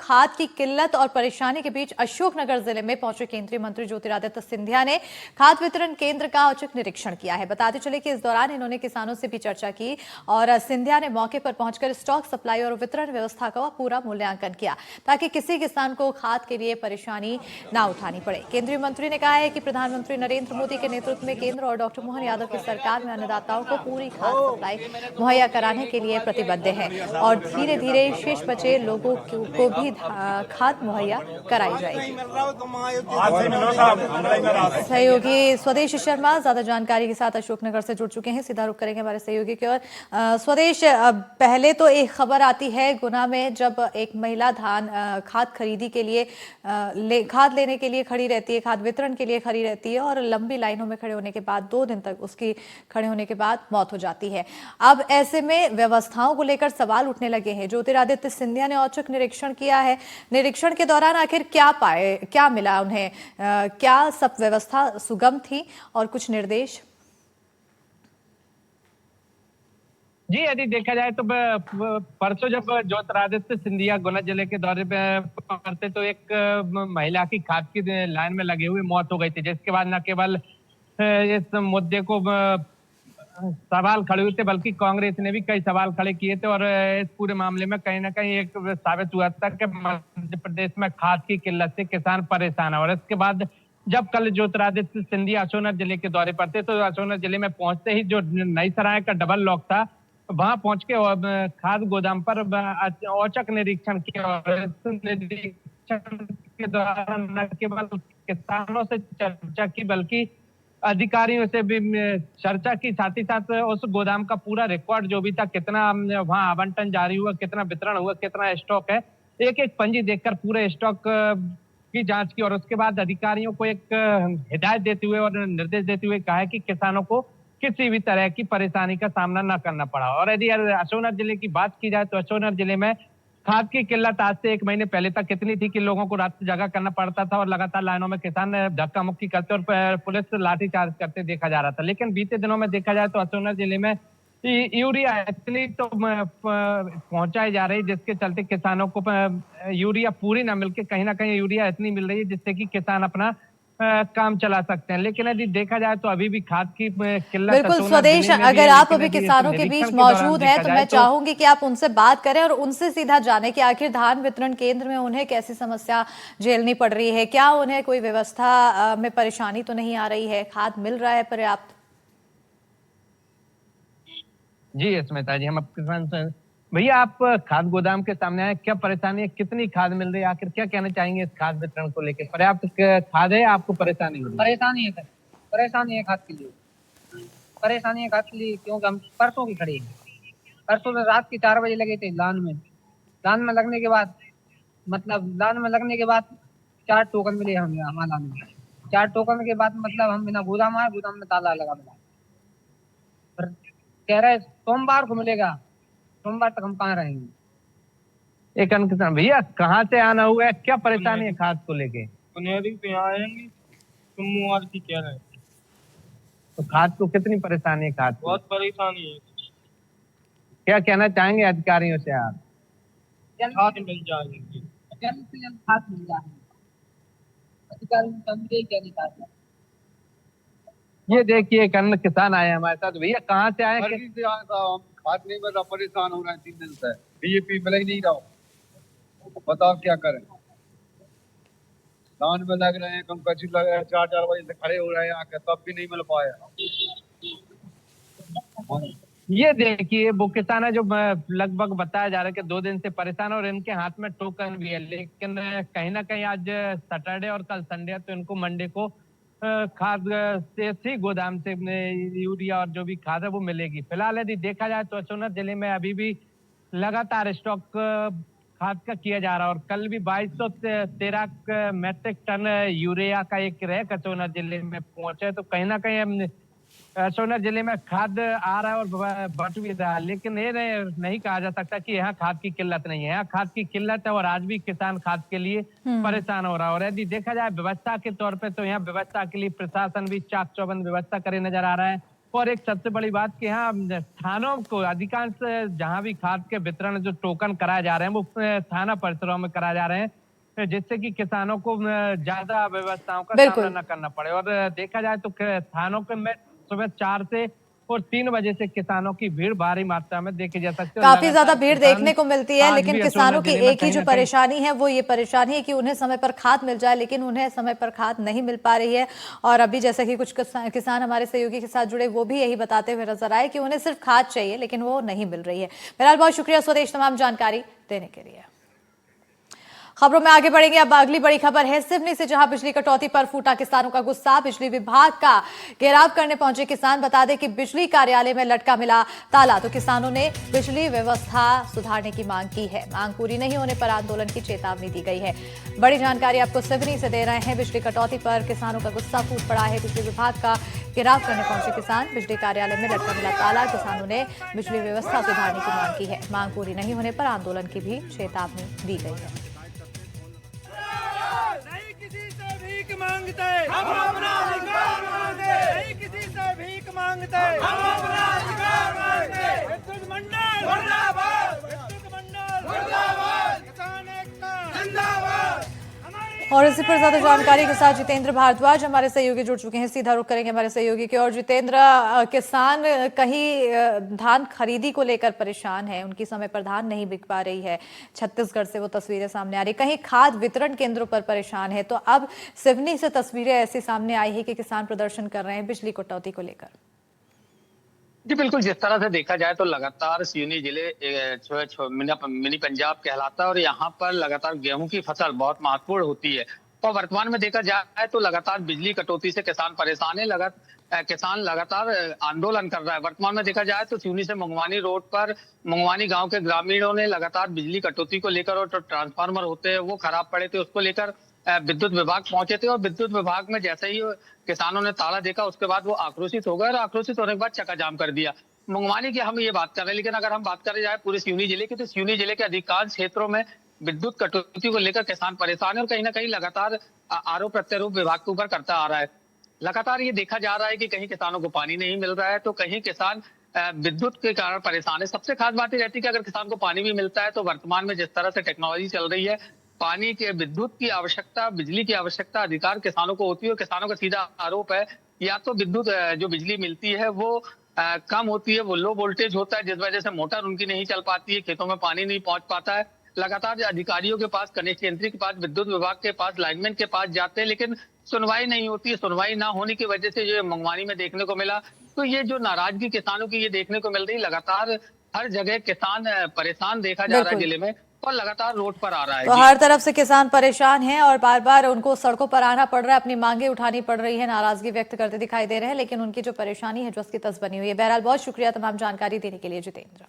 खाद की किल्लत और परेशानी के बीच अशोकनगर जिले में पहुंचे केंद्रीय मंत्री ज्योतिरादित्य सिंधिया ने खाद वितरण केंद्र का औचक निरीक्षण किया है। बताते चले कि इस दौरान इन्होंने किसानों से भी चर्चा की और सिंधिया ने मौके पर पहुंचकर स्टॉक सप्लाई और वितरण व्यवस्था का पूरा मूल्यांकन किया ताकि किसी किसान को खाद के लिए परेशानी न उठानी पड़े। केंद्रीय मंत्री ने कहा है कि प्रधानमंत्री नरेंद्र मोदी के नेतृत्व में केंद्र और डॉक्टर मोहन यादव की सरकार में अन्नदाताओं को पूरी खाद सप्लाई मुहैया कराने के लिए प्रतिबद्ध है और धीरे धीरे शेष बचे लोगों को भी खाद मुहैया कराई जाएगी। सहयोगी स्वदेश शर्मा ज्यादा जानकारी के साथ अशोकनगर से जुड़ चुके हैं, सीधा रुख करेंगे हमारे सहयोगी की ओर। स्वदेश, पहले तो एक खबर आती है गुना में जब एक महिला धान खाद खरीदी के लिए खाद लेने के लिए खड़ी रहती है, खाद वितरण के लिए खड़ी रहती है और लंबी लाइनों में खड़े होने के बाद 2 दिन तक उसकी खड़े होने के बाद मौत हो जाती है। अब ऐसे में व्यवस्थाओं को लेकर सवाल उठने लगे हैं। ज्योतिरादित्य सिंधिया ने औचक निरीक्षण किया है। निरीक्षण के दौरान आखिर क्या पाए, क्या मिला उन्हें, क्या सब व्यवस्था सुगम थी और कुछ निर्देश? जी, यदि देखा जाए तो परसों जब ज्योतिरादित्य सिंधिया गुना जिले के दौरे पे करते तो एक महिला की खाद की लाइन में लगे हुए मौत हो गई थी, जिसके बाद न केवल इस मुद्दे को सवाल खड़े हुए थे बल्कि कांग्रेस ने भी कई सवाल खड़े किए थे और इस पूरे मामले में कहीं ना कहीं एक साबित हुआ था कि मध्य प्रदेश में खाद की किल्लत से किसान परेशान है। और इसके बाद जब कल ज्योतिरादित्य सिंधिया अशोकनगर जिले के दौरे पर थे तो अशोकनगर जिले में पहुंचते ही जो नई सराय का डबल लॉक था वहां पहुंच के खाद गोदाम पर औचक निरीक्षण किया और इस निरीक्षण के दौरान न केवल किसानों से चर्चा की बल्कि अधिकारियों से भी चर्चा की, साथ ही साथ उस गोदाम का पूरा रिकॉर्ड जो भी था, कितना वहां आवंटन जारी हुआ, कितना वितरण हुआ, कितना स्टॉक है, एक एक पंजी देखकर पूरे स्टॉक की जांच की और उसके बाद अधिकारियों को एक हिदायत देते हुए और निर्देश देते हुए कहा है कि किसानों को किसी भी तरह की परेशानी का सामना न करना पड़ा। और यदि अशोकनगर जिले की बात की जाए तो अशोकनगर जिले में खाद की किल्लत आज से 1 महीने पहले तक कितनी थी कि लोगों को रात जगह करना पड़ता था और लगातार लाइनों में किसान धक्का मुक्की करते और पुलिस लाठीचार्ज करते देखा जा रहा था। लेकिन बीते दिनों में देखा जाए तो अशोकनगर जिले में यूरिया इतनी तो पहुंचाई जा रही जिसके चलते किसानों को यूरिया पूरी न मिलके कहीं ना कहीं यूरिया इतनी मिल रही है जिससे कि किसान अपना काम चला सकते हैं। लेकिन यदि देखा जाए तो अभी भी खाद की किल्लत बिल्कुल स्वदेश, अगर आप अभी किसानों के बीच मौजूद हैं तो मैं चाहूंगी कि आप उनसे बात करें और उनसे सीधा जाने कि आखिर धान वितरण केंद्र में उन्हें कैसी समस्या झेलनी पड़ रही है, क्या उन्हें कोई व्यवस्था में परेशानी तो नहीं आ रही है, खाद मिल रहा है पर्याप्त? जी स्मिता जी, हम किसान भैया आप खाद गोदाम के सामने आए, क्या परेशानी है, कितनी खाद मिल रही है, आखिर क्या कहना चाहेंगे इस खाद वितरण को लेकर? पर्याप्त खाद है, आपको परेशानी हो रही है? परेशानी है सर, परेशानी है खाद के लिए, परेशानी है खाद के लिए क्योंकि हम परसों की खड़े हैं। परसों से रात के 4 बजे लगे थे लान में लगने के बाद लान में लगने के बाद 4 टोकन मिले हमें हमारे लान में। 4 टोकन के बाद हम बिना गोदाम आए, गोदाम में ताला लगा मिला, पर कह रहे सोमवार को मिलेगा, सोमवार तक हम कहाँ रहेंगे? एक किसान भैया कहाँ से आना हुआ है, क्या परेशानी है खाद को लेके? पुनेरी पे आएंगे सोमवार की कह रहे हैं। तो खाद को कितनी परेशानी है? खाद बहुत परेशानी है। क्या कहना चाहेंगे अधिकारियों से आप? खाद मिल जाएगी, जल्द से जल्द खाद मिल जाएगी, अधिकारी कहने का। ये देखिए एक अन्य किसान आए हमारे साथ। भैया कहाँ से आए? से आया था, हम खाद नहीं मिल रहा, परेशान हो रहे हैं 3 दिन से, डीएपी मिल ही नहीं रहा, बताओ क्या करें? धान में लग रहे हैं, कम कच्ची लग रहे हैं, 4 बजे से खड़े हो रहे हैं आके, तब भी नहीं मिल पाया। ये देखिए वो किसान है जो लगभग बताया जा रहा है कि 2 दिन से परेशान है और इनके हाथ में टोकन भी है, लेकिन कहीं ना कहीं आज सैटरडे और कल संडे है तो इनको मंडे को खाद से गोदाम से यूरिया और जो भी खाद है वो मिलेगी। फिलहाल यदि देखा जाए तो अशोकनगर जिले में अभी भी लगातार स्टॉक खाद का किया जा रहा है और कल भी 2213 मैट्रिक टन यूरिया का एक रैक अशोकनगर जिले में पहुंचे, तो कहीं ना कहीं अशोकनगर जिले में खाद आ रहा है और बट भी रहा है। लेकिन ये नहीं कहा जा सकता कि यहाँ खाद की किल्लत नहीं है, यहाँ खाद की किल्लत है और आज भी किसान खाद के लिए परेशान हो रहा है। और यदि देखा जाए व्यवस्था के तौर पे तो यहाँ व्यवस्था के लिए प्रशासन भी चाक चौबंद व्यवस्था करे नजर आ रहा है। और एक सबसे बड़ी बात कि यहाँ थानों को अधिकांश जहां भी खाद के वितरण जो टोकन कराए जा रहे हैं वो थाना परिसरों में कराए जा रहे हैं, जिससे कि किसानों को ज्यादा व्यवस्थाओं का बिल्कुल। सामना न करना पड़े। और देखा जाए तो थानों के में सुबह 4 से और 3 बजे से किसानों की भीड़ भारी मात्रा में देखी जा सकती है। काफी ज्यादा भीड़ देखने को मिलती है, आज लेकिन भी किसानों अशोकनगर की जिले में एक ही कहीं जो ना कहीं परेशानी है वो ये परेशानी है कि उन्हें समय पर खाद मिल जाए, लेकिन उन्हें समय पर खाद नहीं मिल पा रही है। और अभी जैसा कि कुछ किसान हमारे सहयोगी के साथ जुड़े वो भी यही बताते हुए नजर आए कि उन्हें सिर्फ खाद चाहिए लेकिन वो नहीं मिल रही है। बहरहाल बहुत शुक्रिया स्वदेश तमाम जानकारी देने के लिए। खबरों में आगे बढ़ेंगे। अब अगली बड़ी खबर है सिवनी से, जहां बिजली कटौती पर फूटा किसानों का गुस्सा। बिजली विभाग का घेराव करने पहुंचे किसान। बता दें कि बिजली कार्यालय में लटका मिला ताला, तो किसानों ने बिजली व्यवस्था सुधारने की मांग की है। मांग पूरी नहीं होने पर आंदोलन की चेतावनी दी गई है। बड़ी जानकारी आपको सिवनी से दे रहे हैं। बिजली कटौती पर किसानों का गुस्सा फूट पड़ा है। बिजली विभाग का घेराव करने पहुंचे किसान। बिजली कार्यालय में लटका मिला ताला, किसानों ने बिजली व्यवस्था सुधारने की मांग की है। मांग पूरी नहीं होने पर आंदोलन की भी चेतावनी दी गई है। मांगते हम अपना अधिकार मांगते, नहीं किसी से भीख मांगते, हम अपना अधिकार मांगते। विद्युत मंडल मुर्दाबाद, विद्युत मंडल मुर्दाबाद, किसान एकता जिंदाबाद। और इसी पर ज्यादा जानकारी के साथ जितेंद्र भारद्वाज हमारे सहयोगी जुड़ चुके हैं। सीधा रुख करेंगे हमारे सहयोगी की। और जितेंद्र, किसान कहीं धान खरीदी को लेकर परेशान है, उनकी समय पर धान नहीं बिक पा रही है। छत्तीसगढ़ से वो तस्वीरें सामने आ रही, कहीं खाद वितरण केंद्रों पर परेशान है। तो अब सिवनी से तस्वीरें ऐसी सामने आई है कि किसान प्रदर्शन कर रहे हैं बिजली कटौती को लेकर। जी बिल्कुल, जिस तरह से देखा जाए तो लगातार सिवनी जिले मिनी पंजाब कहलाता है और यहाँ पर लगातार गेहूं की फसल बहुत महत्वपूर्ण होती है। और वर्तमान में देखा जाए तो लगातार बिजली कटौती से किसान परेशान है। किसान लगातार आंदोलन कर रहा है। वर्तमान में देखा जाए तो सिवनी से मंगवानी रोड पर मंगवानी गांव के ग्रामीणों ने लगातार बिजली कटौती को लेकर, और जो ट्रांसफार्मर होते हैं वो खराब पड़े थे, उसको लेकर विद्युत विभाग पहुंचे थे। और विद्युत विभाग में जैसे ही किसानों ने ताला देखा उसके बाद वो आक्रोशित हो गए, और आक्रोशित होने के बाद चक्का जाम कर दिया। मंगवानी की हम ये बात कर रहे हैं, लेकिन अगर हम बात करें जाए पूरे सिवनी जिले की, तो सिवनी जिले के अधिकांश क्षेत्रों में विद्युत कटौती को लेकर किसान परेशान है। और कहीं ना कहीं लगातार आरोप प्रत्यारोप विभाग के ऊपर करता आ रहा है। लगातार ये देखा जा रहा है कि कहीं किसानों को पानी नहीं मिल रहा है, तो कहीं किसान विद्युत के कारण परेशान है। सबसे खास बात ये रहती है कि अगर किसान को पानी भी मिलता है तो वर्तमान में जिस तरह से टेक्नोलॉजी चल रही है, पानी के विद्युत की आवश्यकता, बिजली की आवश्यकता अधिकार किसानों को होती है। और किसानों का सीधा आरोप है या तो विद्युत जो बिजली मिलती है वो कम होती है, वो लो वोल्टेज होता है, जिस वजह से मोटर उनकी नहीं चल पाती है, खेतों में पानी नहीं पहुंच पाता है। लगातार अधिकारियों के पास, कनेक्शन यंत्री के पास, विद्युत विभाग के पास, लाइनमैन के पास जाते हैं, लेकिन सुनवाई नहीं होती है। सुनवाई ना होने की वजह से जो मंगवानी में देखने को मिला, तो ये जो नाराजगी किसानों की ये देखने को मिल रही, लगातार हर जगह किसान परेशान देखा जा रहा है जिले में, और लगातार रोड पर आ रहा है। तो हर तरफ से किसान परेशान हैं और बार बार उनको सड़कों पर आना पड़ रहा है, अपनी मांगे उठानी पड़ रही है, नाराजगी व्यक्त करते दिखाई दे रहे हैं, लेकिन उनकी जो परेशानी है जो उसकी तस बनी हुई है। बहरहाल बहुत शुक्रिया तमाम जानकारी देने के लिए जितेंद्र।